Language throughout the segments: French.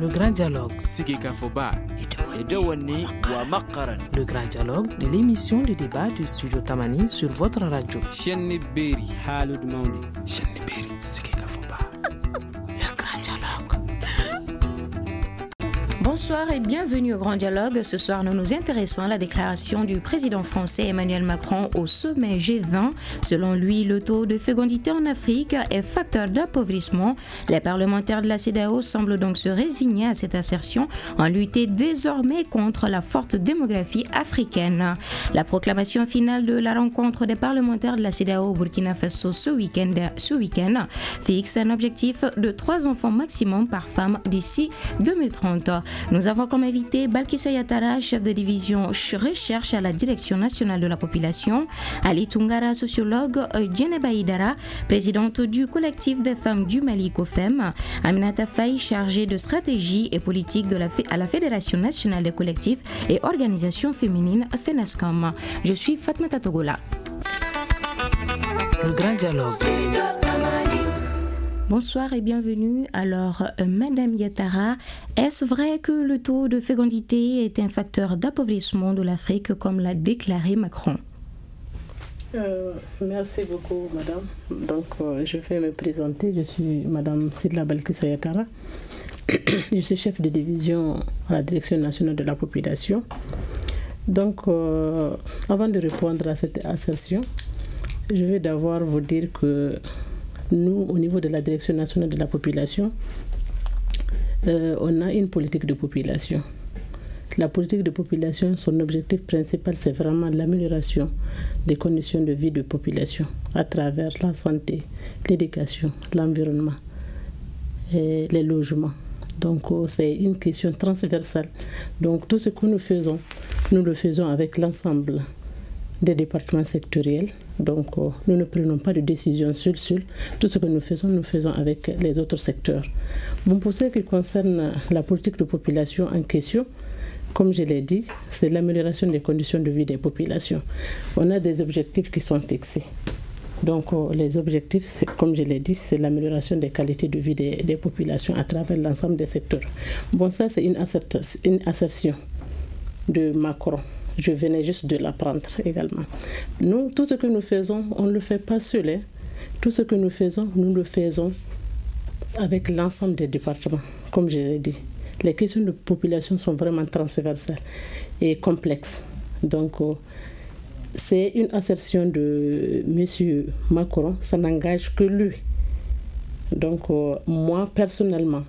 Le grand dialogue. Le grand dialogue de l'émission de débat du studio Tamani sur votre radio. Le grand dialogue. Bonsoir et bienvenue au Grand Dialogue. Ce soir, nous nous intéressons à la déclaration du président français Emmanuel Macron au sommet G20. Selon lui, le taux de fécondité en Afrique est facteur d'appauvrissement. Les parlementaires de la CEDEAO semblent donc se résigner à cette assertion en lutter désormais contre la forte démographie africaine. La proclamation finale de la rencontre des parlementaires de la CEDEAO au Burkina Faso ce week-end fixe un objectif de 3 enfants maximum par femme d'ici 2030. Nous avons comme invité Balkissa Yattara, chef de division recherche à la Direction nationale de la population, Ali Tungara, sociologue, Djeneba Aïdara, présidente du collectif des femmes du Mali COFEM, Aminata Faye, chargée de stratégie et politique à la Fédération nationale des collectifs et organisations féminines FENASCOM. Je suis Fatmata Togola. Le grand dialogue. Bonsoir et bienvenue. Alors, Madame Yattara, est-ce vrai que le taux de fécondité est un facteur d'appauvrissement de l'Afrique, comme l'a déclaré Macron? Merci beaucoup, Madame. Donc, je vais me présenter. Je suis Madame Sidla Balkissa Yattara. Je suis chef de division à la Direction nationale de la population. Donc, avant de répondre à cette assertion, je vais d'abord vous dire que nous, au niveau de la Direction nationale de la population, on a une politique de population. La politique de population, son objectif principal, c'est vraiment l'amélioration des conditions de vie de population à travers la santé, l'éducation, l'environnement et les logements. Donc, c'est une question transversale. Donc, tout ce que nous le faisons avec l'ensemble des départements sectoriels. Donc, nous ne prenons pas de décision seul. Tout ce que nous faisons avec les autres secteurs. Bon, pour ce qui concerne la politique de population en question, comme je l'ai dit, c'est l'amélioration des conditions de vie des populations. On a des objectifs qui sont fixés. Donc, les objectifs, comme je l'ai dit, c'est l'amélioration des qualités de vie des populations à travers l'ensemble des secteurs. Bon, ça, c'est une assertion de Macron. Je venais juste de l'apprendre également. Nous, tout ce que nous faisons, on ne le fait pas seul. Hein. Tout ce que nous le faisons avec l'ensemble des départements, comme je l'ai dit. Les questions de population sont vraiment transversales et complexes. Donc, c'est une assertion de M. Macron, ça n'engage que lui. Donc, moi, personnellement,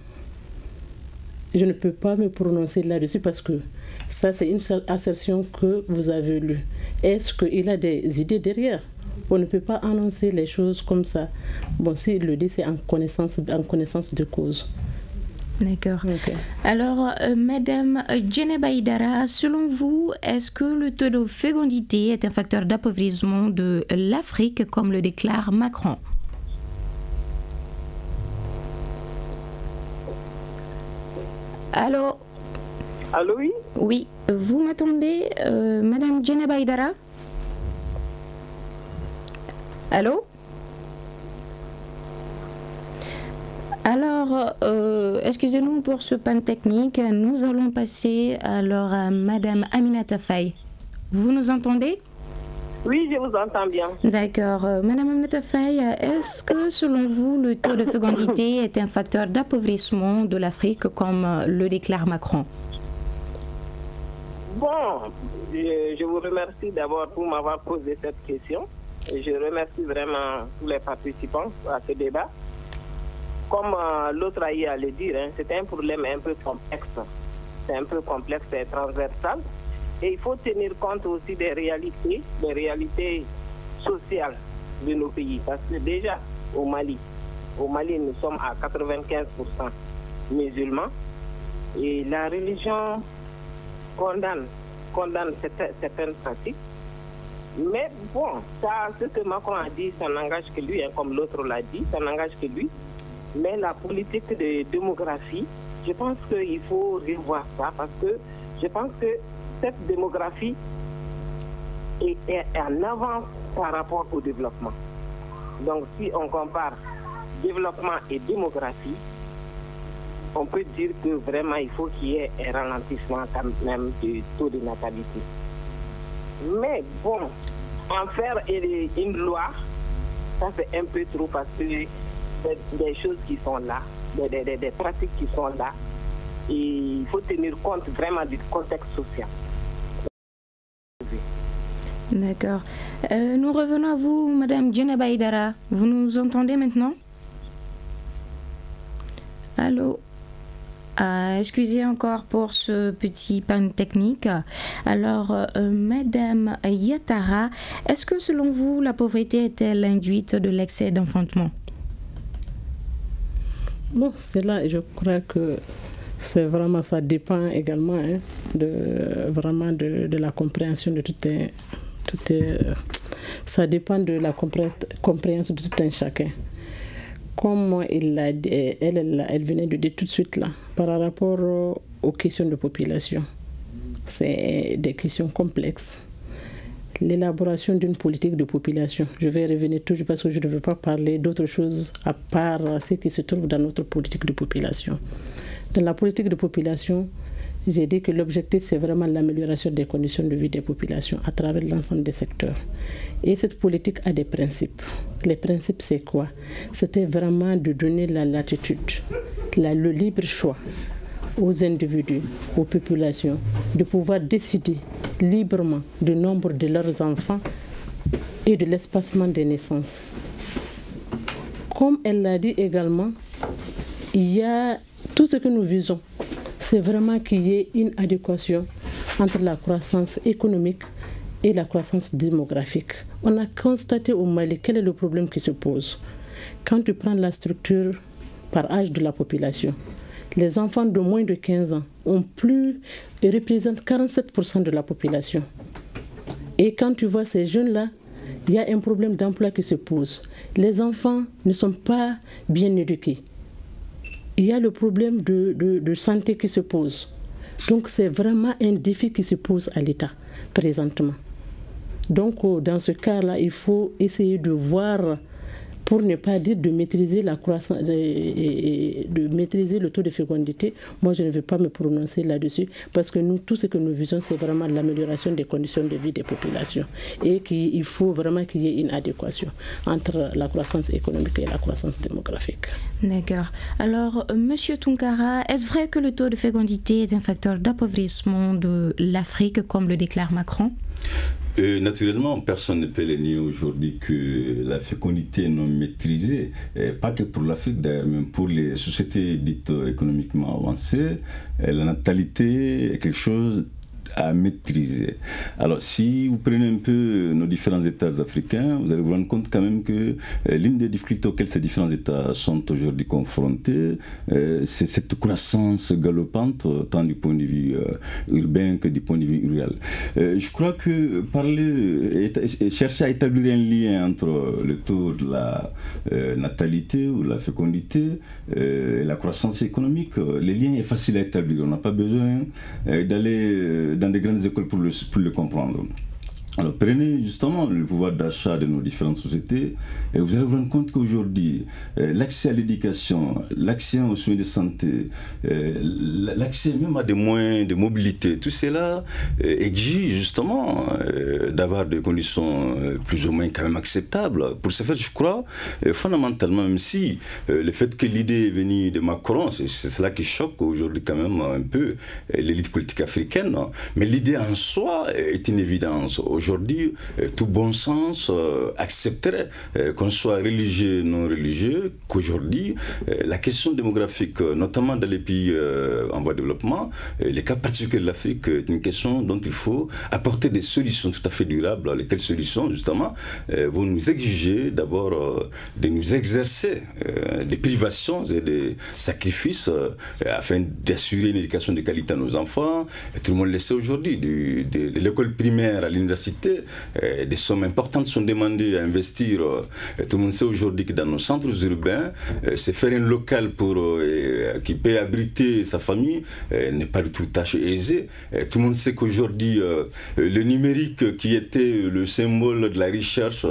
je ne peux pas me prononcer là-dessus parce que ça, c'est une assertion que vous avez lue. Est-ce qu'il a des idées derrière? On ne peut pas annoncer les choses comme ça. Bon, s'il le dit, c'est en connaissance de cause. D'accord. Okay. Alors, Madame Djeneba Aïdara, selon vous, est-ce que le taux de fécondité est un facteur d'appauvrissement de l'Afrique, comme le déclare Macron? Allô? Allô, oui? Oui, vous m'entendez, Madame Djeneba Aïdara? Allô? Alors, excusez-nous pour ce panne technique. Nous allons passer alors à Madame Aminata Faye. Vous nous entendez? Oui, je vous entends bien. D'accord. Madame Aminata Faye, est-ce que selon vous, le taux de fécondité est un facteur d'appauvrissement de l'Afrique, comme le déclare Macron? Bon, je vous remercie d'abord pour m'avoir posé cette question. Je remercie vraiment tous les participants à ce débat. Comme l'autre a eu à le dire, hein, c'est un problème un peu complexe. C'est un peu complexe et transversal. Et il faut tenir compte aussi des réalités sociales de nos pays. Parce que déjà, au Mali, nous sommes à 95% musulmans. Et la religion condamne certaines pratiques. Mais bon, ça, ce que Macron a dit, ça n'engage que lui, hein, comme l'autre l'a dit, ça n'engage que lui. Mais la politique de démographie, je pense qu'il faut revoir ça parce que je pense que cette démographie est en avance par rapport au développement. Donc si on compare développement et démographie, on peut dire que vraiment il faut qu'il y ait un ralentissement quand même du taux de natalité. Mais bon, en faire une loi, ça c'est un peu trop parce que des choses qui sont là, des pratiques qui sont là, et il faut tenir compte vraiment du contexte social. D'accord. Nous revenons à vous, Madame Djeneba Aïdara. Vous nous entendez maintenant? Allô? Excusez encore pour ce petit panne technique. Alors, Madame Yatara, est-ce que selon vous, la pauvreté est-elle induite de l'excès d'enfantement? Bon, c'est là, je crois que c'est vraiment, ça dépend également de la compréhension de ça dépend de la compréhension de tout un chacun. Comme elle venait de dire tout de suite là, par rapport aux questions de population, c'est des questions complexes. L'élaboration d'une politique de population, je vais revenir toujours parce que je ne veux pas parler d'autre chose à part ce qui se trouve dans notre politique de population. Dans la politique de population, j'ai dit que l'objectif, c'est vraiment l'amélioration des conditions de vie des populations à travers l'ensemble des secteurs. Et cette politique a des principes. Les principes, c'est quoi? C'était vraiment de donner la latitude, le libre choix aux individus, aux populations, de pouvoir décider librement du nombre de leurs enfants et de l'espacement des naissances. Comme elle l'a dit également, il y a tout ce que nous visons, c'est vraiment qu'il y ait une adéquation entre la croissance économique et la croissance démographique. On a constaté au Mali quel est le problème qui se pose. Quand tu prends la structure par âge de la population, les enfants de moins de 15 ans représentent 47% de la population. Et quand tu vois ces jeunes-là, il y a un problème d'emploi qui se pose. Les enfants ne sont pas bien éduqués. Il y a le problème de santé qui se pose. Donc c'est vraiment un défi qui se pose à l'État présentement. Donc dans ce cas-là, il faut essayer de voir, pour ne pas dire de maîtriser la croissance, de maîtriser le taux de fécondité. Moi, je ne vais pas me prononcer là-dessus parce que nous, tout ce que nous visons, c'est vraiment l'amélioration des conditions de vie des populations et qu'il faut vraiment qu'il y ait une adéquation entre la croissance économique et la croissance démographique. D'accord. Alors, Monsieur Tunkara, est-ce vrai que le taux de fécondité est un facteur d'appauvrissement de l'Afrique, comme le déclare Macron? Naturellement, personne ne peut le nier aujourd'hui que la fécondité non maîtrisée, pas que pour l'Afrique d'ailleurs, même pour les sociétés dites économiquement avancées, la natalité est quelque chose à maîtriser. Alors, si vous prenez un peu nos différents États africains, vous allez vous rendre compte quand même que l'une des difficultés auxquelles ces différents États sont aujourd'hui confrontés, c'est cette croissance galopante, tant du point de vue urbain que du point de vue rural. Je crois que chercher à établir un lien entre le taux de la natalité ou la fécondité et la croissance économique, le lien est facile à établir. On n'a pas besoin d'aller dans des grandes écoles pour le comprendre. Alors prenez justement le pouvoir d'achat de nos différentes sociétés et vous allez vous rendre compte qu'aujourd'hui, l'accès à l'éducation, l'accès aux soins de santé, l'accès même à des moyens de mobilité, tout cela exige justement d'avoir des conditions plus ou moins quand même acceptables. Pour ce faire, je crois, fondamentalement, même si le fait que l'idée est venue de Macron, c'est cela qui choque aujourd'hui quand même un peu l'élite politique africaine, mais l'idée en soi est une évidence. Aujourd'hui, tout bon sens accepterait qu'on soit religieux, non religieux, qu'aujourd'hui, la question démographique, notamment dans les pays en voie de développement, les cas particuliers de l'Afrique, est une question dont il faut apporter des solutions tout à fait durables. Lesquelles solutions, justement, vont nous exiger d'abord de nous exercer des privations et des sacrifices afin d'assurer une éducation de qualité à nos enfants. Et tout le monde le sait aujourd'hui, de l'école primaire à l'université, cité, des sommes importantes sont demandées à investir. Tout le monde sait aujourd'hui que dans nos centres urbains, c'est faire un local qui peut abriter sa famille n'est pas du tout tâche aisée. Tout le monde sait qu'aujourd'hui, le numérique qui était le symbole de la recherche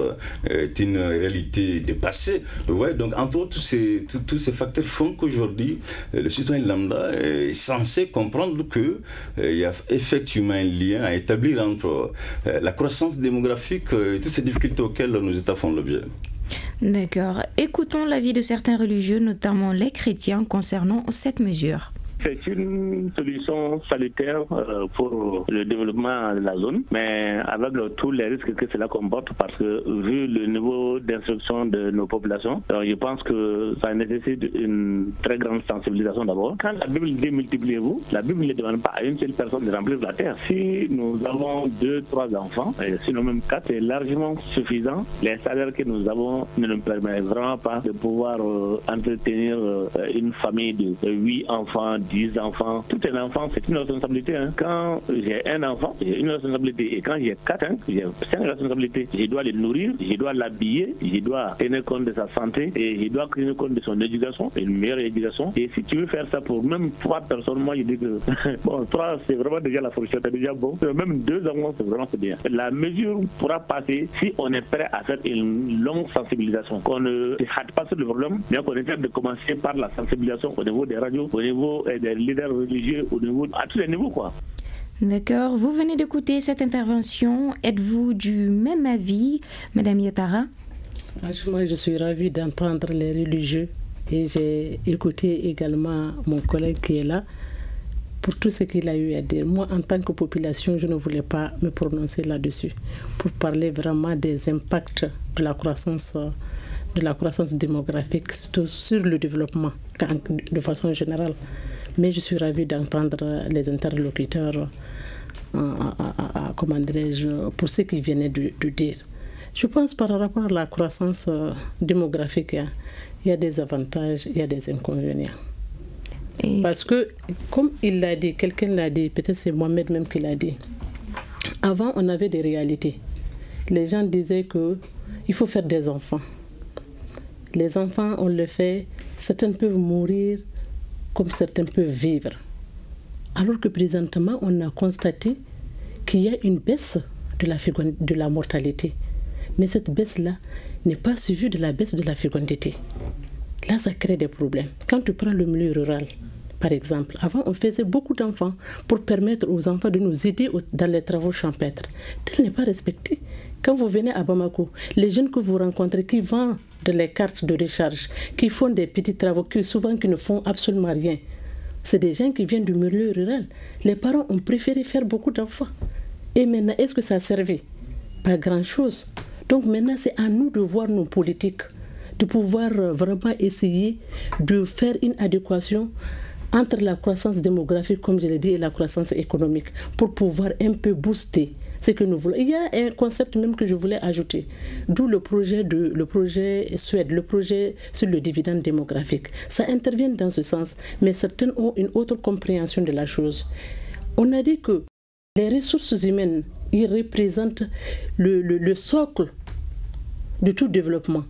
est une réalité dépassée. Ouais, donc entre autres, tous ces facteurs font qu'aujourd'hui, le citoyen lambda est censé comprendre qu'il y a effectivement un lien à établir entre la croissance démographique et toutes ces difficultés auxquelles nos États font l'objet. D'accord. Écoutons l'avis de certains religieux, notamment les chrétiens, concernant cette mesure. C'est une solution salutaire pour le développement de la zone, mais avec tous les risques que cela comporte, parce que vu le niveau d'instruction de nos populations, je pense que ça nécessite une très grande sensibilisation d'abord. Quand la Bible dit multipliez-vous, la Bible ne demande pas à une seule personne de remplir la terre. Si nous avons 2, 3 enfants, sinon même 4, c'est largement suffisant. Les salaires que nous avons ne nous permettent vraiment pas de pouvoir entretenir une famille de 8 enfants, 10 enfants. Tout un enfant, c'est une responsabilité. Quand j'ai un enfant, j'ai une responsabilité. Et quand j'ai 4, j'ai 5 responsabilités. Je dois le nourrir, je dois l'habiller, je dois tenir compte de sa santé et je dois tenir compte de son éducation, une meilleure éducation. Et si tu veux faire ça pour même 3 personnes, moi je dis que bon, 3 c'est vraiment déjà la fourchette, c'est déjà bon. Même 2 enfants, c'est vraiment bien. La mesure pourra passer si on est prêt à faire une longue sensibilisation. Qu'on ne hâte pas sur le problème, mais qu'on essaie de commencer par la sensibilisation au niveau des radios, au niveau des leaders religieux, au niveau, à tous les niveaux, quoi. D'accord. Vous venez d'écouter cette intervention. Êtes-vous du même avis, Madame Yatara? Moi, je suis ravie d'entendre les religieux et j'ai écouté également mon collègue qui est là pour tout ce qu'il a eu à dire. Moi, en tant que population, je ne voulais pas me prononcer là-dessus pour parler vraiment des impacts de la croissance démographique sur le développement de façon générale. Mais je suis ravie d'entendre les interlocuteurs, comment dirais-je, pour ce qu'ils venaient de dire. Je pense par rapport à la croissance démographique, il y a des avantages, il y a des inconvénients. Parce que, comme il l'a dit, quelqu'un l'a dit, peut-être c'est Mohamed même qui l'a dit, avant on avait des réalités. Les gens disaient qu'il faut faire des enfants. Les enfants, on le fait, certains peuvent mourir comme certains peuvent vivre. Alors que présentement, on a constaté qu'il y a une baisse de la mortalité. Mais cette baisse-là n'est pas suivie de la baisse de la fécondité. Là, ça crée des problèmes. Quand tu prends le milieu rural, par exemple, avant, on faisait beaucoup d'enfants pour permettre aux enfants de nous aider dans les travaux champêtres. Tel n'est pas respecté. Quand vous venez à Bamako, les jeunes que vous rencontrez qui vendent les cartes de recharge, qui font des petits travaux, qui ne font absolument rien, c'est des gens qui viennent du milieu rural. Les parents ont préféré faire beaucoup d'enfants. Et maintenant, est-ce que ça a servi? Pas grand-chose. Donc maintenant, c'est à nous de voir nos politiques, de pouvoir vraiment essayer de faire une adéquation entre la croissance démographique, comme je l'ai dit, et la croissance économique, pour pouvoir un peu booster ce que nous voulons. Il y a un concept même que je voulais ajouter, d'où le projet Suède, le projet sur le dividende démographique. Ça intervient dans ce sens, mais certains ont une autre compréhension de la chose. On a dit que les ressources humaines, ils représentent le socle de tout développement.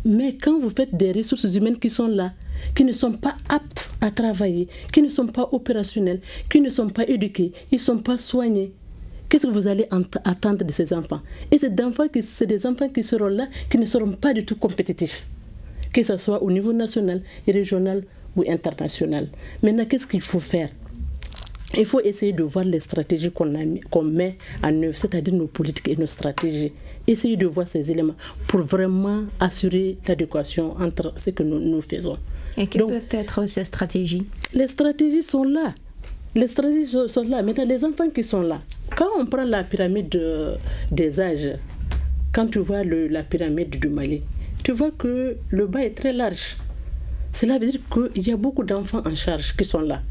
Mais quand vous faites des ressources humaines qui sont là, qui ne sont pas aptes à travailler, qui ne sont pas opérationnels, qui ne sont pas éduqués, ils ne sont pas soignés, qu'est-ce que vous allez attendre de ces enfants? Et c'est des enfants qui seront là, qui ne seront pas du tout compétitifs, que ce soit au niveau national, régional ou international. Maintenant, qu'est-ce qu'il faut faire? Il faut essayer de voir les stratégies qu'on met en œuvre, c'est-à-dire nos politiques et nos stratégies. Essayer de voir ces éléments pour vraiment assurer l'adéquation entre ce que nous faisons. Et quelles peuvent être ces stratégies? Les stratégies sont là. Les stratégies sont là. Maintenant, les enfants qui sont là, quand on prend la pyramide des âges, quand tu vois la pyramide du Mali, tu vois que le bas est très large. Cela veut dire qu'il y a beaucoup d'enfants en charge qui sont là.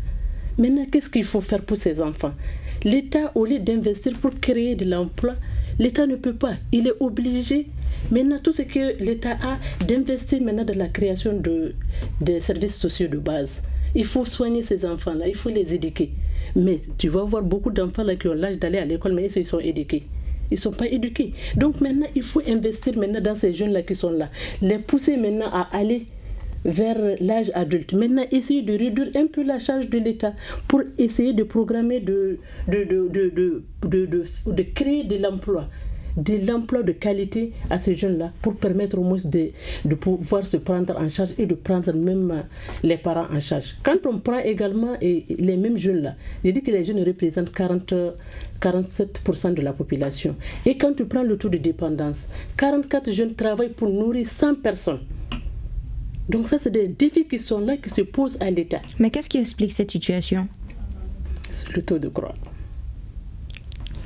Maintenant, qu'est-ce qu'il faut faire pour ces enfants? L'État, au lieu d'investir pour créer de l'emploi, l'État ne peut pas. Il est obligé, maintenant, tout ce que l'État a, d'investir maintenant dans la création des services sociaux de base. Il faut soigner ces enfants-là, il faut les éduquer. Mais tu vas voir beaucoup d'enfants là qui ont l'âge d'aller à l'école, mais ils sont éduqués. ils ne sont pas éduqués. Donc maintenant, il faut investir maintenant dans ces jeunes-là qui sont là. Les pousser maintenant à aller vers l'âge adulte. Maintenant, essayer de réduire un peu la charge de l'État pour essayer de programmer, de créer de l'emploi de qualité à ces jeunes-là pour permettre au moins de pouvoir se prendre en charge et de prendre même les parents en charge. Quand on prend également les mêmes jeunes-là, j'ai dit que les jeunes représentent 47% de la population. Et quand tu prends le taux de dépendance, 44 jeunes travaillent pour nourrir 100 personnes. Donc ça, c'est des défis qui sont là, qui se posent à l'État. Mais qu'est-ce qui explique cette situation? C'est le taux de croix.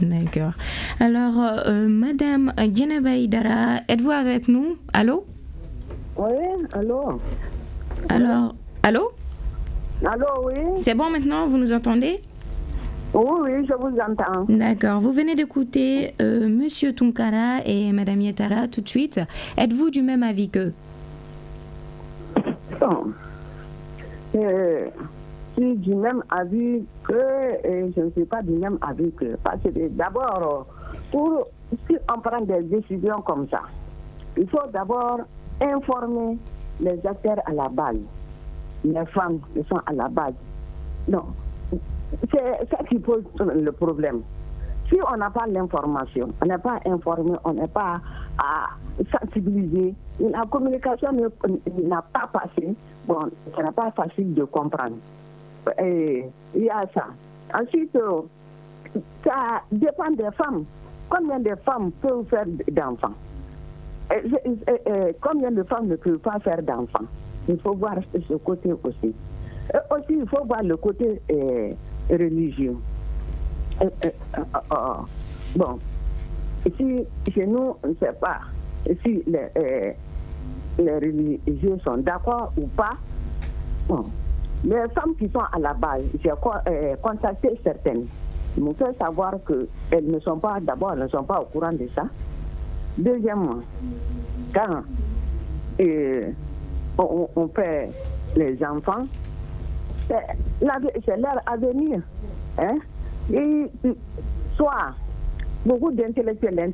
D'accord. Alors, Madame Djeneba Aïdara, êtes-vous avec nous? Allô? Oui, allô? Alors, allô? Allô, oui? C'est bon maintenant, vous nous entendez? Oui, je vous entends. D'accord. Vous venez d'écouter Monsieur Tunkara et Madame Yetara tout de suite. Êtes-vous du même avis qu'eux? Bon. Je suis du même avis que je ne suis pas du même avis que. Parce que d'abord, si on prend des décisions comme ça, il faut d'abord informer les acteurs à la base, les femmes qui sont à la base. Non, c'est ça qui pose le problème. Si on n'a pas l'information, on n'est pas informé, on n'est pas sensibilisé, la communication n'a pas passé, bon, ce n'est pas facile de comprendre. Et il y a ça. Ensuite, ça dépend des femmes. Combien de femmes peuvent faire d'enfants? Combien de femmes ne peuvent pas faire d'enfants? Il faut voir ce côté aussi. Aussi, il faut voir le côté religieux. Bon, ici, chez nous, on ne sait pas si les religieux sont d'accord ou pas. Bon. Les femmes qui sont à la base, j'ai contacté certaines. Il me fait savoir qu'elles ne sont pas, d'abord, elles ne sont pas au courant de ça. Deuxièmement, quand on fait les enfants, c'est leur avenir. Hein? Et soit beaucoup d'intellectuels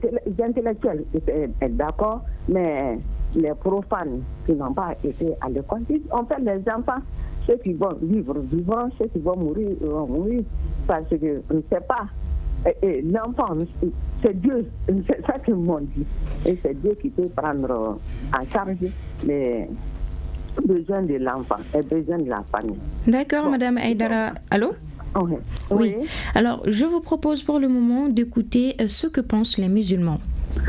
sont d'accord, mais les profanes qui n'ont pas été à l'école, on fait les enfants, ceux qui vont vivre vivront, ceux qui vont mourir vont mourir, parce qu'on ne sait pas. Et l'enfant, c'est Dieu, c'est ça qu'ils m'ont dit. Et c'est Dieu qui peut prendre en charge les besoins de l'enfant et besoins de la famille. D'accord, bon. Madame Aïdara. Allô? Oui. Oui. Alors, je vous propose pour le moment d'écouter ce que pensent les musulmans.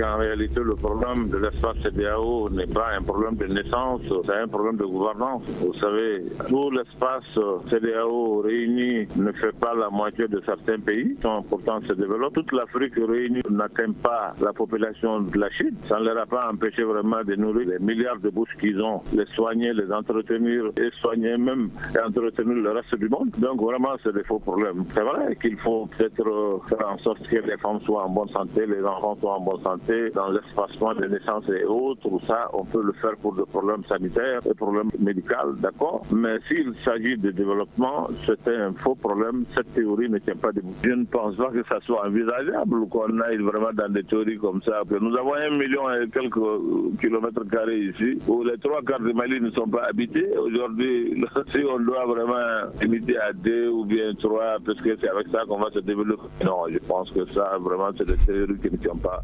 En réalité, le problème de l'espace CEDEAO n'est pas un problème de naissance, c'est un problème de gouvernance. Vous savez, tout l'espace CEDEAO réuni ne fait pas la moitié de certains pays qui pourtant se développent. Toute l'Afrique réunie n'atteint pas la population de la Chine. Ça ne leur a pas empêché vraiment de nourrir les milliards de bouches qu'ils ont, les soigner, les entretenir et soigner même et entretenir le reste du monde. Donc vraiment, c'est des faux problèmes. C'est vrai qu'il faut peut-être faire en sorte que les femmes soient en bonne santé, les enfants soient en bonne santé, dans l'espacement des naissances et autres, ça, on peut le faire pour des problèmes sanitaires, des problèmes médicaux, d'accord. Mais s'il s'agit de développement, c'est un faux problème. Cette théorie ne tient pas debout. Je ne pense pas que ça soit envisageable qu'on aille vraiment dans des théories comme ça. Nous avons 1 million et quelques kilomètres carrés ici, où les 3 quarts du Mali ne sont pas habités. Aujourd'hui, si on doit vraiment limiter à 2 ou bien 3, parce que c'est avec ça qu'on va se développer. Non, je pense que ça, vraiment, c'est des théories qui ne tiennent pas.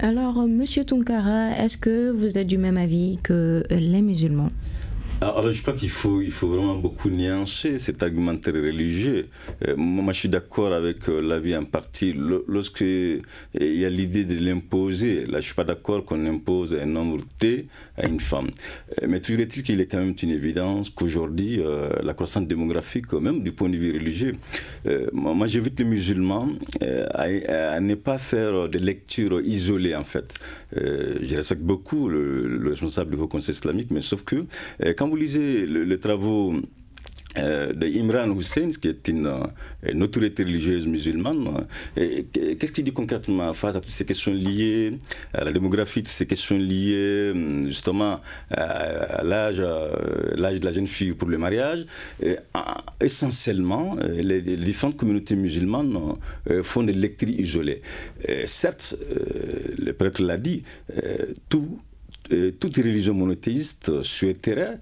Alors, Monsieur Tunkara, est-ce que vous êtes du même avis que les musulmans? Alors, je crois qu'il faut vraiment beaucoup nuancer cet argumentaire religieux. Moi, je suis d'accord avec l'avis en partie. Lorsqu'il y a l'idée de l'imposer, là, je ne suis pas d'accord qu'on impose un nombre T à une femme. Mais toujours est-il qu'il est quand même une évidence qu'aujourd'hui, la croissance démographique, même du point de vue religieux, moi, j'invite les musulmans à ne pas faire des lectures isolées, en fait. Je respecte beaucoup le responsable du Haut Conseil islamique, mais sauf que quand vous lisez les travaux de Imran Hussein, qui est une autorité religieuse musulmane. Qu'est-ce qu'il dit concrètement face à toutes ces questions liées à la démographie, toutes ces questions liées justement à l'âge de la jeune fille pour le mariage? Essentiellement, les différentes communautés musulmanes font des lectures isolées. Certes, le prêtre l'a dit, toute religion monothéiste souhaiterait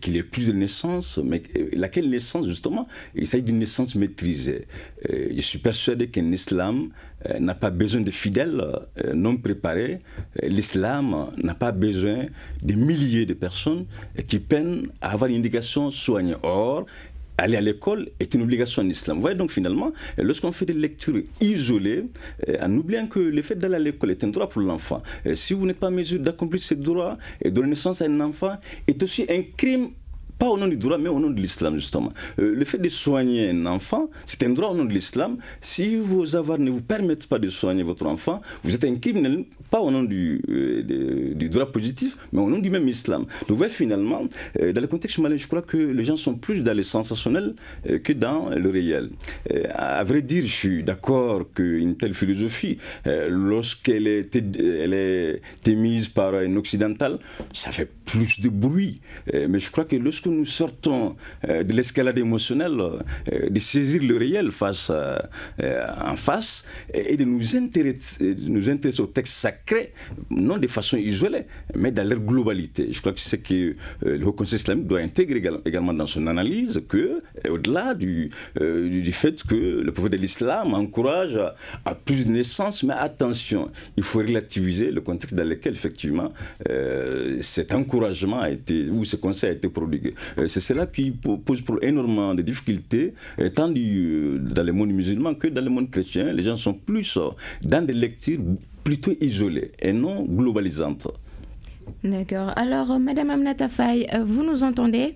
qu'il y ait plus de naissances, mais laquelle naissance, justement, il s'agit d'une naissance maîtrisée. Je suis persuadé qu'un islam n'a pas besoin de fidèles non préparés. L'islam n'a pas besoin de milliers de personnes qui peinent à avoir une éducation soignée. Or, aller à l'école est une obligation en islam. Vous voyez donc finalement, lorsqu'on fait des lectures isolées, en oubliant que le fait d'aller à l'école est un droit pour l'enfant, si vous n'êtes pas en mesure d'accomplir ce droit et donner naissance à un enfant, est aussi un crime, pas au nom du droit, mais au nom de l'islam, justement. Le fait de soigner un enfant, c'est un droit au nom de l'islam. Si vos avoirs ne vous permettent pas de soigner votre enfant, vous êtes un criminel, pas au nom du droit positif, mais au nom du même islam. Donc, vous voyez, finalement, dans le contexte malien, je crois que les gens sont plus dans le sensationnel que dans le réel. À vrai dire, je suis d'accord qu'une telle philosophie, lorsqu'elle est émise par un occidental, ça fait plus de bruit. Mais je crois que lorsque nous sortons de l'escalade émotionnelle, de saisir le réel en face et de nous intéresser au texte sacré, non de façon isolée, mais dans leur globalité. Je crois que c'est ce que le Haut Conseil islamique doit intégrer également dans son analyse, au-delà du fait que le prophète de l'islam encourage à plus de naissances, mais attention, il faut relativiser le contexte dans lequel effectivement cet encouragement a été, ou ce conseil a été prodigué. C'est cela qui pose pour énormément de difficultés, tant dans le monde musulman que dans le monde chrétien. Les gens sont plus dans des lectures plutôt isolées et non globalisantes. D'accord. Alors, Madame Aminata Faye, vous nous entendez?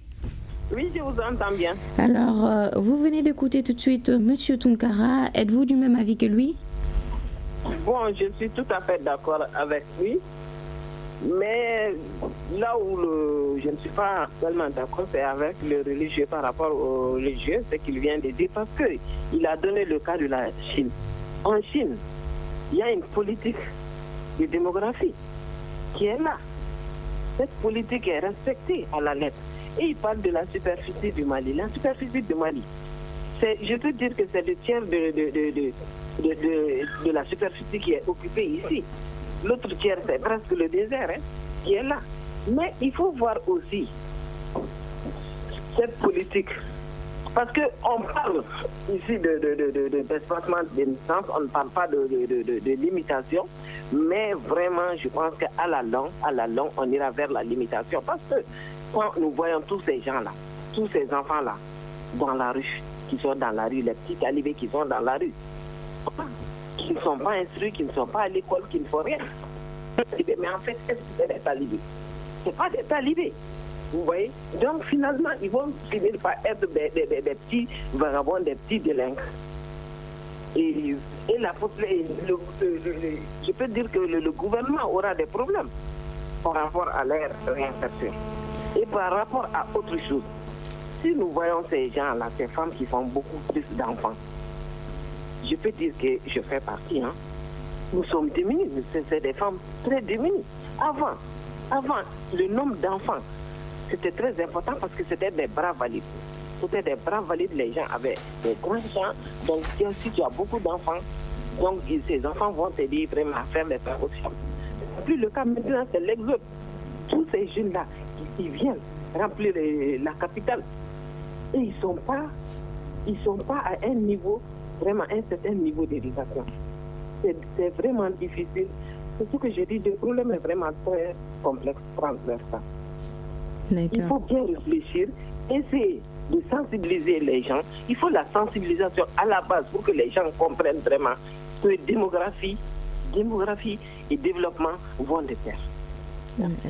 Oui, je vous entends bien. Alors, vous venez d'écouter tout de suite Monsieur Tounkara. Êtes-vous du même avis que lui? Bon, je suis tout à fait d'accord avec lui. Mais là où je ne suis pas seulement d'accord, c'est avec le religieux par rapport au religieux, ce qu'il vient de dire, parce qu'il a donné le cas de la Chine. En Chine, il y a une politique de démographie qui est là. Cette politique est respectée à la lettre. Et il parle de la superficie du Mali. La superficie du Mali, je peux dire que c'est le tiers de la superficie qui est occupée ici. L'autre tiers, c'est presque le désert qui est là. Mais il faut voir aussi cette politique. Parce qu'on parle ici d'espacement de naissance, on ne parle pas de limitation, mais vraiment, je pense qu'à la longue, on ira vers la limitation. Parce que quand nous voyons tous ces gens-là, tous ces enfants-là, dans la rue, qui sont dans la rue, les petits talibés qui sont dans la rue, qui ne sont pas instruits, qui ne sont pas à l'école, qui ne font rien. Mais en fait, est-ce que c'est des talibés? Ce n'est pas des talibés. Vous voyez? Donc finalement, ils vont finir par être des petits vagabonds, des petits délinquants. Et je peux dire que le gouvernement aura des problèmes par rapport à leur réinsertion. Et par rapport à autre chose, si nous voyons ces gens-là, ces femmes qui font beaucoup plus d'enfants, je peux dire que je fais partie. Nous sommes démunis, c'est des femmes très démunies. Avant, le nombre d'enfants, c'était très important parce que c'était des bras valides. C'était des bras valides, les gens avaient des grands champs. Donc, si tu as beaucoup d'enfants, donc ces enfants vont t'aider vraiment à faire des travaux. C'est plus le cas maintenant, c'est l'exode. Tous ces jeunes-là, ils viennent remplir la capitale. Et ils sont pas à un niveau, vraiment un certain niveau d'éducation. C'est vraiment difficile. C'est ce que je dis, le problème est vraiment très complexe, transversal. Il faut bien réfléchir, essayer de sensibiliser les gens. Il faut la sensibilisation à la base pour que les gens comprennent vraiment que démographie et développement vont de pair.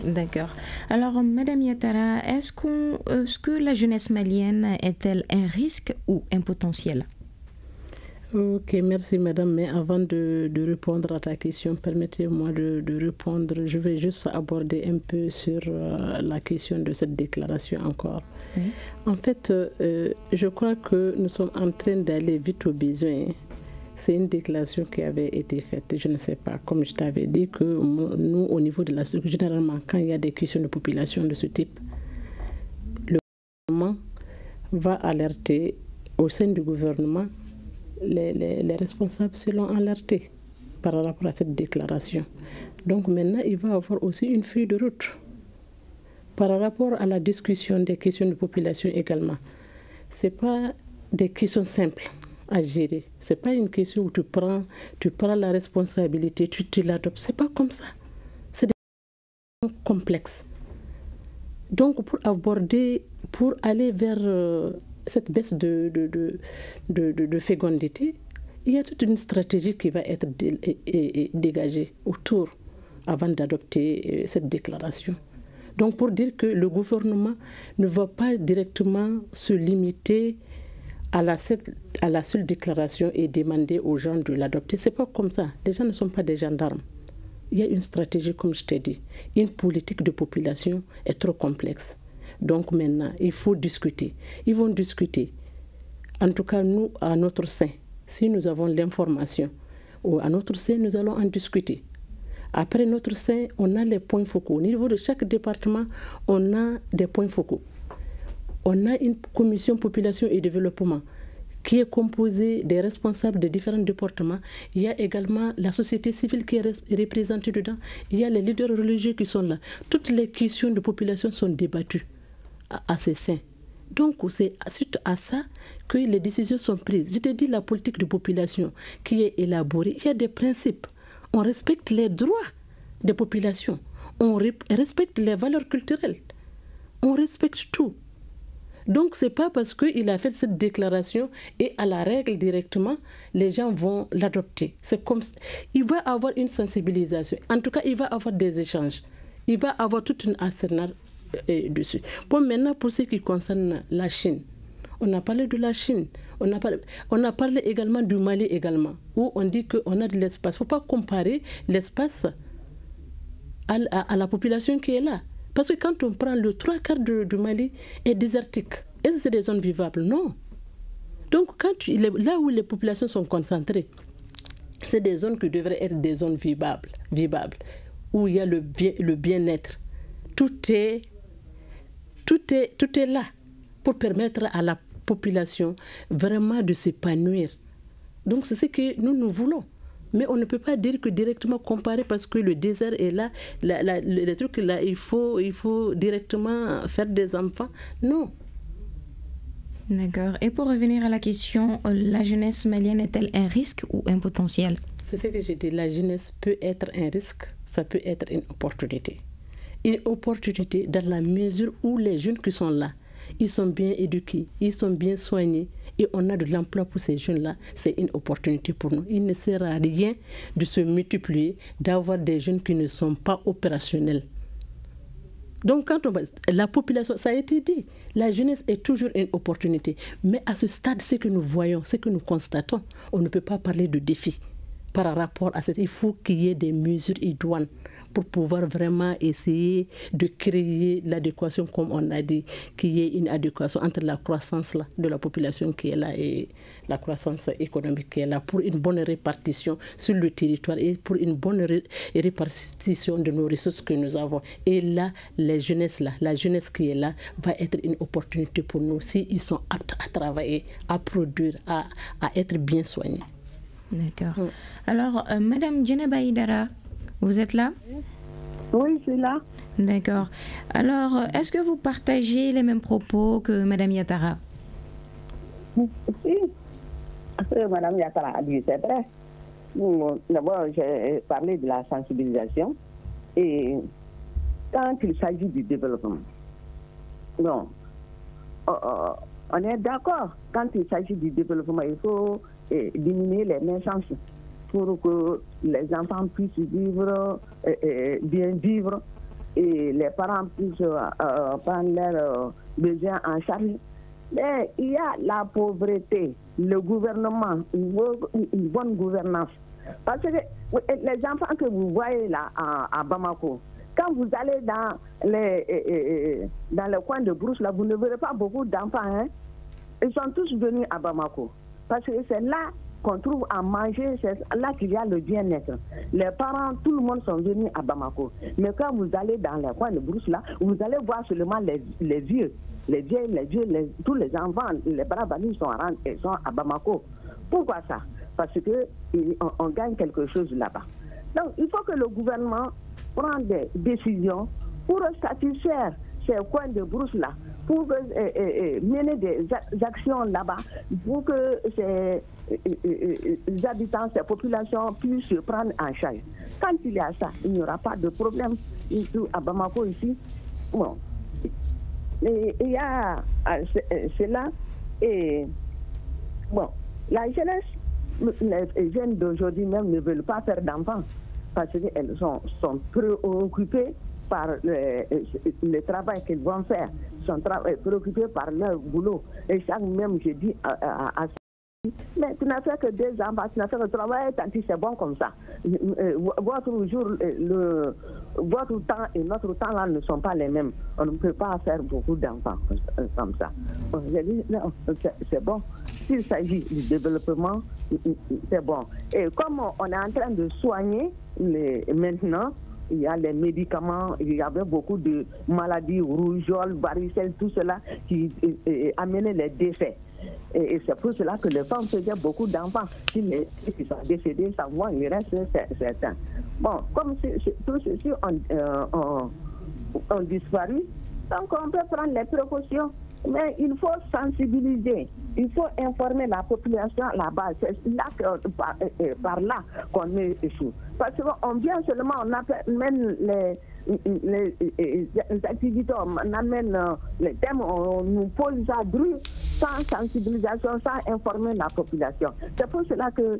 D'accord. Alors, Madame Yattara, est-ce que la jeunesse malienne est-elle un risque ou un potentiel? Ok, merci madame. Mais avant de répondre à ta question, permettez-moi de répondre. Je vais juste aborder un peu sur la question de cette déclaration encore. Oui. En fait, je crois que nous sommes en train d'aller vite au besoin. C'est une déclaration qui avait été faite, je ne sais pas, comme je t'avais dit, que nous, au niveau de la structure, généralement, quand il y a des questions de population de ce type, le gouvernement va alerter au sein du gouvernement. Les responsables seront alertés par rapport à cette déclaration. Donc maintenant, il va y avoir aussi une feuille de route par rapport à la discussion des questions de population également. Ce n'est pas des questions simples à gérer. Ce n'est pas une question où tu prends la responsabilité, tu l'adoptes. Ce n'est pas comme ça. C'est des questions complexes. Donc pour aller vers cette baisse de fécondité, il y a toute une stratégie qui va être dégagée autour avant d'adopter cette déclaration. Donc pour dire que le gouvernement ne va pas directement se limiter à la seule déclaration et demander aux gens de l'adopter. Ce n'est pas comme ça. Les gens ne sont pas des gendarmes. Il y a une stratégie, comme je t'ai dit. Une politique de population est trop complexe. Donc maintenant, il faut discuter. Ils vont discuter. En tout cas, nous, à notre sein, si nous avons l'information, ou à notre sein, nous allons en discuter. Après notre sein, on a les points focaux. Au niveau de chaque département, on a des points focaux. On a une commission population et développement qui est composée des responsables des différents départements. Il y a également la société civile qui est représentée dedans. Il y a les leaders religieux qui sont là. Toutes les questions de population sont débattues à ces seins. Donc, c'est suite à ça que les décisions sont prises. Je te dis, la politique de population qui est élaborée, il y a des principes. On respecte les droits des populations. On respecte les valeurs culturelles. On respecte tout. Donc, ce n'est pas parce qu'il a fait cette déclaration et à la règle directement, les gens vont l'adopter. C'est comme il va avoir une sensibilisation. En tout cas, il va avoir des échanges. Il va avoir toute une arsenal dessus. Bon, maintenant, pour ce qui concerne la Chine, on a parlé de la Chine. On a parlé également du Mali également, où on dit qu'on a de l'espace. Il ne faut pas comparer l'espace à la population qui est là. Parce que quand on prend le 3/4 du Mali est désertique. Est-ce que c'est des zones vivables? Non. Donc là où les populations sont concentrées, c'est des zones qui devraient être des zones vivables, où il y a le bien-être. Tout est là pour permettre à la population vraiment de s'épanouir. Donc c'est ce que nous voulons. Mais on ne peut pas dire que directement comparer parce que le désert est là, les trucs là, il faut directement faire des enfants. Non. D'accord. Et pour revenir à la question, la jeunesse malienne est-elle un risque ou un potentiel? C'est ce que j'ai dit. La jeunesse peut être un risque, ça peut être une opportunité. Une opportunité dans la mesure où les jeunes qui sont là, ils sont bien éduqués, ils sont bien soignés et on a de l'emploi pour ces jeunes-là. C'est une opportunité pour nous. Il ne sert à rien de se multiplier, d'avoir des jeunes qui ne sont pas opérationnels. Donc quand la population, ça a été dit, la jeunesse est toujours une opportunité. Mais à ce stade, ce que nous voyons, ce que nous constatons, on ne peut pas parler de défi par rapport à ça. Il faut qu'il y ait des mesures idoines pour pouvoir vraiment essayer de créer l'adéquation, comme on a dit, qu'il y ait une adéquation entre la croissance là, de la population qui est là et la croissance économique qui est là, pour une bonne répartition sur le territoire et pour une bonne répartition de nos ressources que nous avons. Et là, la jeunesse qui est là va être une opportunité pour nous s'ils sont aptes à travailler, à produire, à être bien soignés. D'accord. Alors, Madame Djeneba Aïdara, vous êtes là? Oui, je suis là. D'accord. Alors, est-ce que vous partagez les mêmes propos que Madame Yattara? Si. Madame Yattara a dit, c'est vrai. D'abord, j'ai parlé de la sensibilisation. Et quand il s'agit du développement, non, on est d'accord. Quand il s'agit du développement, il faut diminuer les naissances pour que les enfants puissent vivre, bien vivre, et les parents puissent prendre leurs besoins en charge. Mais il y a la pauvreté, le gouvernement, une bonne gouvernance. Parce que les enfants que vous voyez là à Bamako, quand vous allez dans le coin de Brousse, là, vous ne verrez pas beaucoup d'enfants. Hein? Ils sont tous venus à Bamako. Parce que c'est là qu'on trouve à manger, c'est là qu'il y a le bien-être. Les parents, tout le monde sont venus à Bamako. Mais quand vous allez dans le coin de Brousse, là, vous allez voir seulement les vieux. Les vieux, tous les enfants, les bras-valus sont à Bamako. Pourquoi ça? Parce qu'on gagne quelque chose là-bas. Donc, il faut que le gouvernement prenne des décisions pour satisfaire ces coins de brousse-là, pour mener des actions là-bas, pour que ces habitants, ces populations puissent se prendre en charge. Quand il y a ça, il n'y aura pas de problème à Bamako ici. Bon. Et il y a cela et bon, la jeunesse, les jeunes d'aujourd'hui même ne veulent pas faire d'enfants parce qu'elles sont préoccupées par le travail qu'elles vont faire, sont préoccupées par leur boulot. Et chaque même je dis à mais tu n'as fait que 2 enfants, tu n'as fait que travailler, tant que c'est bon comme ça. Votre jour, votre temps et notre temps là ne sont pas les mêmes. On ne peut pas faire beaucoup d'enfants comme ça. J'ai dit, non, c'est bon. S'il s'agit du développement, c'est bon. Et comme on est en train de soigner maintenant, il y a les médicaments, il y avait beaucoup de maladies, rougeole, varicelle, tout cela qui amenait les décès. Et c'est pour cela que les femmes faisaient beaucoup d'enfants. Si les qui sont décédés, ça va, il reste certains. Bon, comme tout ceci ont disparu, donc on peut prendre les précautions. Mais il faut sensibiliser, il faut informer la population là-bas. C'est là par là qu'on échoue. Parce qu'on vient seulement, on amène les activités, on amène les thèmes, on nous pose ça brûle, sans sensibilisation, sans informer la population. C'est pour cela que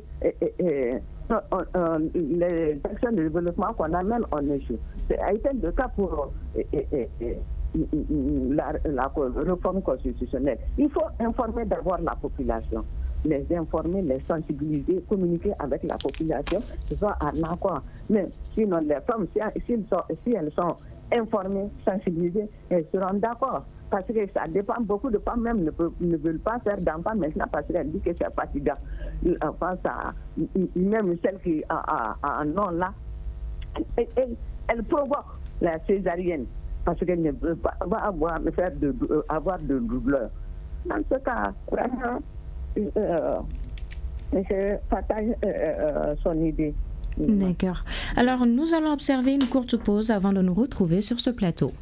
les actions de développement qu'on amène, on échoue. Ça a été le cas pour la réforme constitutionnelle. Il faut informer d'abord la population, les informer, les sensibiliser, communiquer avec la population, ce soit en accord. Mais sinon, les femmes, si elles sont informées, sensibilisées, elles seront d'accord. Parce que ça dépend, beaucoup de femmes même ne veulent pas faire d'enfants maintenant parce qu'elles disent que c'est fatigant. Enfin, même celle qui a un nom là, elle provoque la césarienne parce qu'elle ne veut pas avoir de douleur. Dans ce cas, vraiment, je partage son idée. D'accord. Alors, nous allons observer une courte pause avant de nous retrouver sur ce plateau.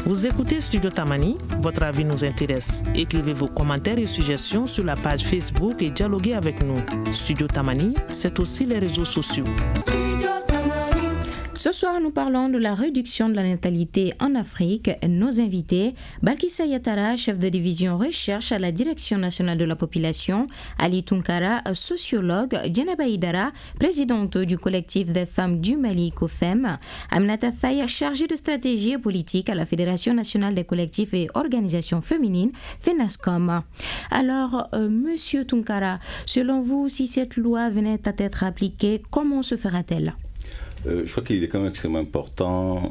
Vous écoutez Studio Tamani, votre avis nous intéresse. Écrivez vos commentaires et suggestions sur la page Facebook et dialoguez avec nous. Studio Tamani, c'est aussi les réseaux sociaux. Ce soir, nous parlons de la réduction de la natalité en Afrique. Nos invités, Balkissa Yattara, chef de division recherche à la Direction nationale de la population, Ali Tunkara, sociologue, Djenaba Idara, présidente du collectif des femmes du Mali, COFEM, Aminata Faye, chargée de stratégie et politique à la Fédération nationale des collectifs et organisations féminines, FENASCOM. Alors, Monsieur Tunkara, selon vous, si cette loi venait à être appliquée, comment se fera-t-elle ? Je crois qu'il est quand même extrêmement important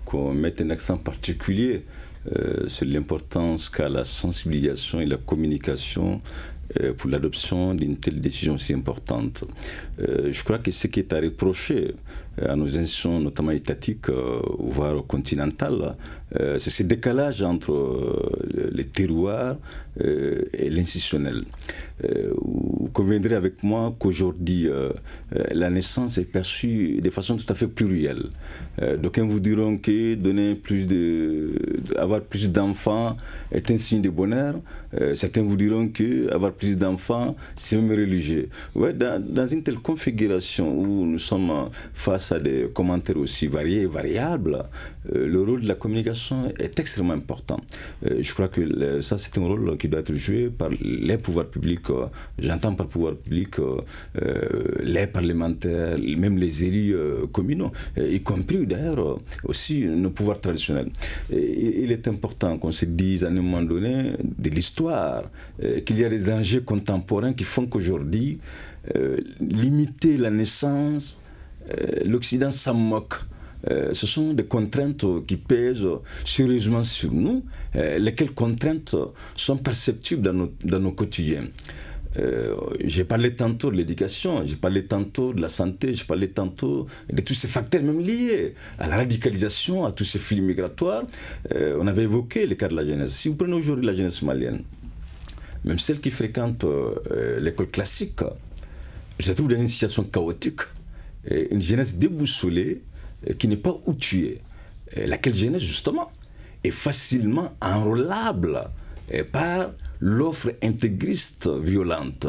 qu'on mette un accent particulier sur l'importance qu'a la sensibilisation et la communication pour l'adoption d'une telle décision si importante. Je crois que ce qui est à reprocher à nos institutions, notamment étatiques, voire continentales, c'est ce décalage entre les terroirs et l'institutionnel. Vous conviendrez avec moi qu'aujourd'hui, la naissance est perçue de façon tout à fait plurielle. D'aucuns vous diront que avoir plus d'enfants est un signe de bonheur. Certains vous diront que avoir plus d'enfants, c'est même religieux. Ouais, dans une telle configuration où nous sommes face à des commentaires aussi variés et variables, le rôle de la communication est extrêmement important. Je crois que ça, c'est un rôle qui doit être joué par les pouvoirs publics. J'entends par pouvoir public les parlementaires, même les élus communaux, y compris d'ailleurs aussi nos pouvoirs traditionnels. Et il est important qu'on se dise à un moment donné de l'histoire qu'il y a des dangers contemporains qui font qu'aujourd'hui, limiter la naissance, l'Occident s'en moque. Ce sont des contraintes qui pèsent sérieusement sur nous, lesquelles contraintes sont perceptibles dans nos quotidiens. J'ai parlé tantôt de l'éducation, j'ai parlé tantôt de la santé, j'ai parlé tantôt de tous ces facteurs même liés à la radicalisation, à tous ces flux migratoires. On avait évoqué le cas de la jeunesse. Si vous prenez aujourd'hui la jeunesse malienne, même celle qui fréquente l'école classique, elle se trouve dans une situation chaotique, une jeunesse déboussolée, qui n'est pas outillée, laquelle jeunesse justement est facilement enrôlable par l'offre intégriste violente.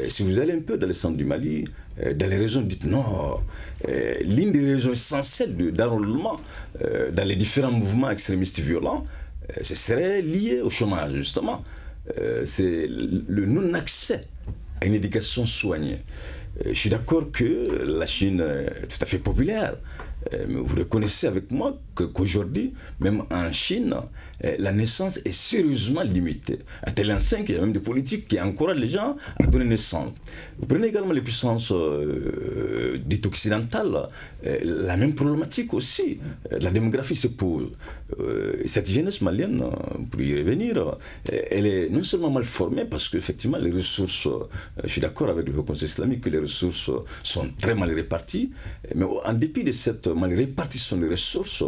Si vous allez un peu dans le centre du Mali, dans les régions dites nord, l'une des raisons essentielles d'enrôlement dans les différents mouvements extrémistes violents, ce serait lié au chômage justement. C'est le non-accès à une éducation soignée. Je suis d'accord que la Chine est tout à fait populaire, mais vous reconnaissez avec moi qu'aujourd'hui, même en Chine, la naissance est sérieusement limitée. À tel enseigne qu'il y a même des politiques qui encouragent les gens à donner naissance. Vous prenez également les puissances dites occidentales, la même problématique aussi. La démographie se pose. Cette jeunesse malienne, pour y revenir, elle est non seulement mal formée, parce qu'effectivement les ressources, je suis d'accord avec le Haut Conseil islamique que les ressources sont très mal réparties, mais en dépit de cette mal répartition des ressources,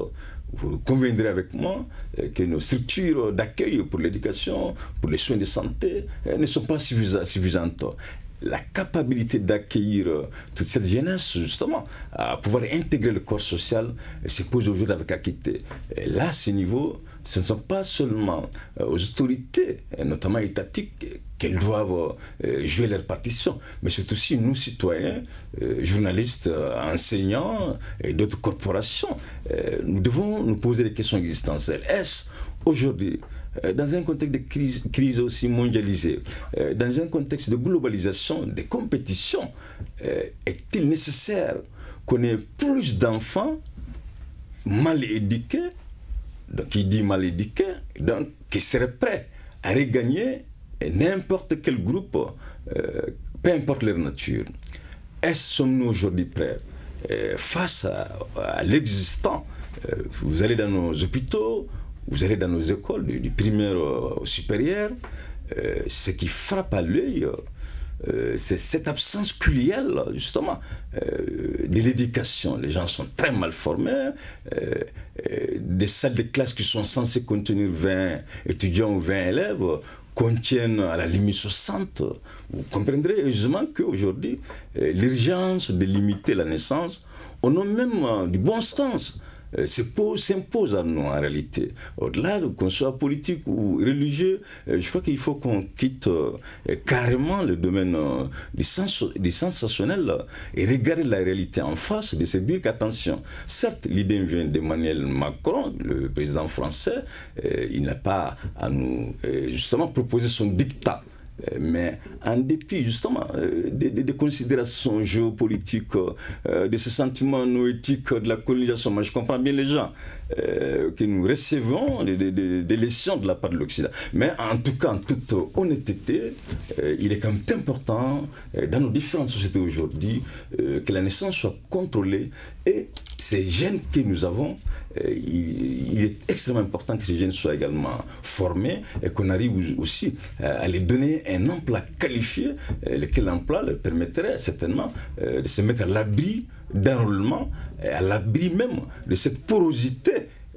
vous conviendrez avec moi que nos structures d'accueil pour l'éducation, pour les soins de santé, ne sont pas suffisantes. La capacité d'accueillir toute cette jeunesse, justement, à pouvoir intégrer le corps social, se pose aujourd'hui avec acuité. Et là, à ce niveau, ce ne sont pas seulement aux autorités, notamment étatiques, qu'elles doivent jouer leur partition, mais c'est aussi nous, citoyens, journalistes, enseignants et d'autres corporations. Nous devons nous poser des questions existentielles. Est-ce aujourd'hui, dans un contexte de crise aussi mondialisée, dans un contexte de globalisation, de compétition, est-il nécessaire qu'on ait plus d'enfants mal éduqués, donc qui dit mal éduqués, donc qui seraient prêts à regagner n'importe quel groupe, peu importe leur nature? Sommes-nous aujourd'hui prêts face à l'existant? Vous allez dans nos hôpitaux, vous allez dans nos écoles, du primaire au supérieur, ce qui frappe à l'œil, c'est cette absence culturelle, justement, de l'éducation. Les gens sont très mal formés, des salles de classe qui sont censées contenir 20 étudiants ou 20 élèves contiennent à la limite 60. Vous comprendrez aisément qu'aujourd'hui, l'urgence de limiter la naissance, au nom même du bon sens, s'impose à nous en réalité. Au-delà qu'on soit politique ou religieux, je crois qu'il faut qu'on quitte carrément le domaine du sensationnel et regarder la réalité en face, de se dire qu'attention, certes l'idée vient d'Emmanuel Macron, le président français, il n'a pas à nous justement proposer son dictat. Mais en dépit justement des considérations géopolitiques, de ce sentiment noétique de la colonisation, moi je comprends bien les gens que nous recevons des leçons de la part de l'Occident. Mais en tout cas, en toute honnêteté, il est quand même important dans nos différentes sociétés aujourd'hui que la naissance soit contrôlée, et ces gènes que nous avons, il est extrêmement important que ces jeunes soient également formés et qu'on arrive aussi à les donner un emploi qualifié, lequel emploi leur permettrait certainement de se mettre à l'abri d'enrôlement, à l'abri même de cette porosité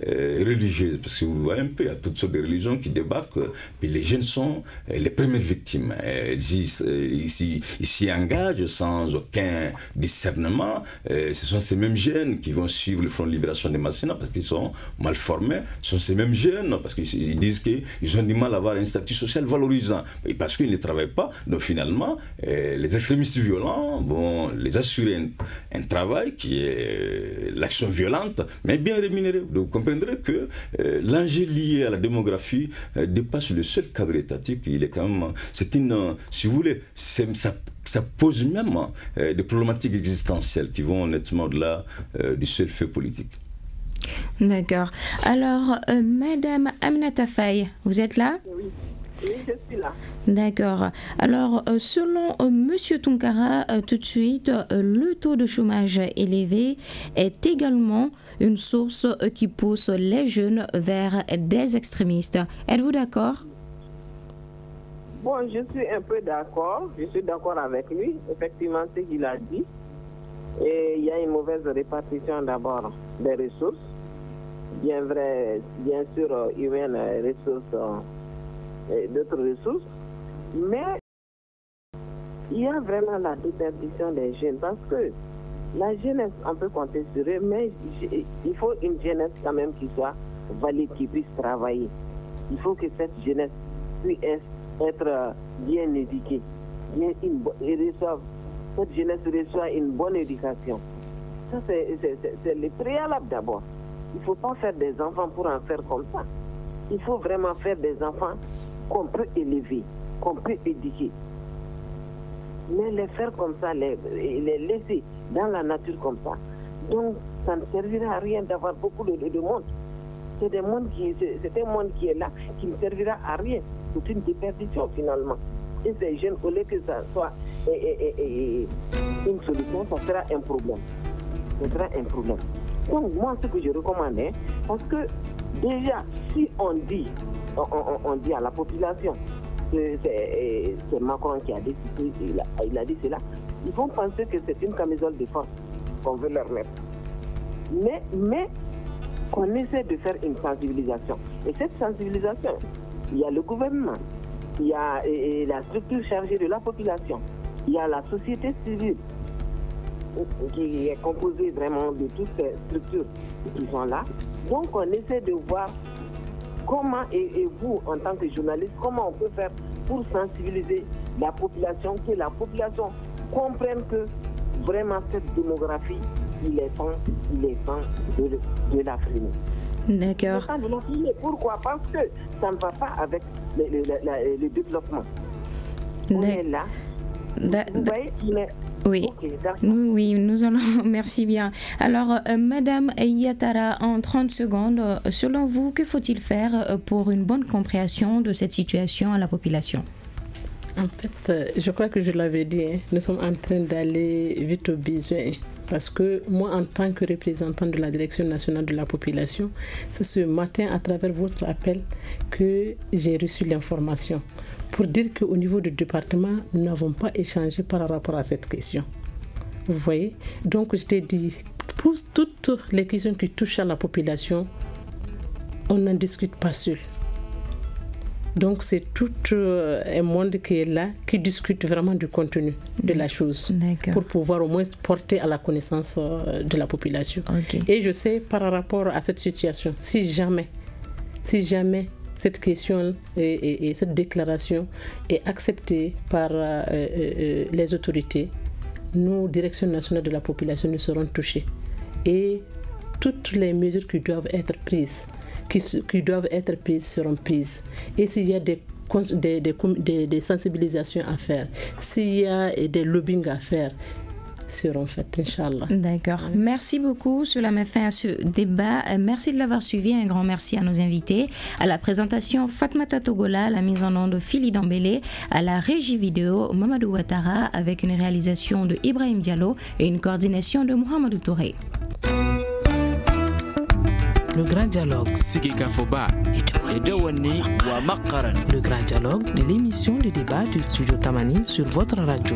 religieuse, parce que vous voyez un peu, il y a toutes sortes de religions qui débarquent, puis les jeunes sont les premières victimes. Ils s'y engagent sans aucun discernement. Ce sont ces mêmes jeunes qui vont suivre le Front de Libération des Masséna parce qu'ils sont mal formés. Ce sont ces mêmes jeunes parce qu'ils disent qu'ils ont du mal à avoir un statut social valorisant, et parce qu'ils ne travaillent pas. Donc finalement, les extrémistes violents vont les assurer un travail qui est l'action violente, mais bien rémunéré. Donc, vous comprenez comprendrez que l'enjeu lié à la démographie dépasse le seul cadre étatique. Il est quand même, c'est une, si vous voulez, ça pose même des problématiques existentielles qui vont nettement au-delà du seul fait politique. D'accord. Alors, Madame Aminata Faye, vous êtes là? Oui. Oui, je suis là. D'accord. Alors, selon Monsieur Tunkara, tout de suite, le taux de chômage élevé est également une source qui pousse les jeunes vers des extrémistes. Êtes-vous d'accord? Bon, je suis un peu d'accord. Je suis d'accord avec lui. Effectivement, ce qu'il a dit. Et il y a une mauvaise répartition d'abord des ressources. Bien sûr, humaines, ressources et d'autres ressources. Mais il y a vraiment la déperdition des jeunes parce que la jeunesse, on peut compter sur eux, mais il faut une jeunesse quand même qui soit valide, qui puisse travailler. Il faut que cette jeunesse puisse être bien éduquée, cette jeunesse reçoit une bonne éducation. Ça, c'est le préalable d'abord. Il ne faut pas faire des enfants pour en faire comme ça. Il faut vraiment faire des enfants qu'on peut élever, qu'on peut éduquer. Mais les faire comme ça, les laisser dans la nature comme ça, donc ça ne servira à rien d'avoir beaucoup de monde. C'est un monde qui est là, qui ne servira à rien. C'est une déperdition finalement. Et ces jeunes, au lieu que ça soit une solution, ça sera un problème. Ça sera un problème. Donc moi, ce que je recommande, parce que déjà, si on dit à la population que c'est Macron qui a décidé, il a dit cela, ils vont penser que c'est une camisole de force qu'on veut leur mettre. Mais qu'on essaie de faire une sensibilisation. Et cette sensibilisation, il y a le gouvernement, il y a la structure chargée de la population, il y a la société civile qui est composée vraiment de toutes ces structures qui sont là. Donc on essaie de voir comment, et vous en tant que journaliste, comment on peut faire pour sensibiliser la population, que la population comprenne que vraiment cette démographie, il est temps de la freiner. D'accord. Pourquoi? Parce que ça ne va pas avec le développement. On est là. Vous voyez, oui. Okay, oui, nous allons. Merci bien. Alors, Madame Yatara, en 30 secondes, selon vous, que faut-il faire pour une bonne compréhension de cette situation à la population? En fait, je crois que je l'avais dit, nous sommes en train d'aller vite au besoin. Parce que moi, en tant que représentant de la Direction nationale de la population, c'est ce matin, à travers votre appel, que j'ai reçu l'information. Pour dire qu'au niveau du département, nous n'avons pas échangé par rapport à cette question. Vous voyez? Donc, je t'ai dit, pour toutes les questions qui touchent à la population, on n'en discute pas seul. Donc, c'est tout un monde qui est là, qui discute vraiment du contenu de la chose, pour pouvoir au moins porter à la connaissance de la population. Okay. Et je sais, par rapport à cette situation, si jamais cette question et cette déclaration est acceptée par les autorités, nous, Direction nationale de la population, nous serons touchés. Et toutes les mesures qui doivent être prises, seront prises. Et s'il y a des sensibilisations à faire, s'il y a des lobbying à faire, seront faites, Inch'Allah. D'accord. Merci beaucoup. Cela met fin à ce débat. Merci de l'avoir suivi. Un grand merci à nos invités. À la présentation, Fatmata Togola, la mise en onde, Fili Dambélé, à la régie vidéo, Mamadou Ouattara, avec une réalisation de Ibrahim Diallo et une coordination de Mohamedou Touré. Le grand dialogue. Le grand dialogue de l'émission de débat du studio Tamani sur votre radio.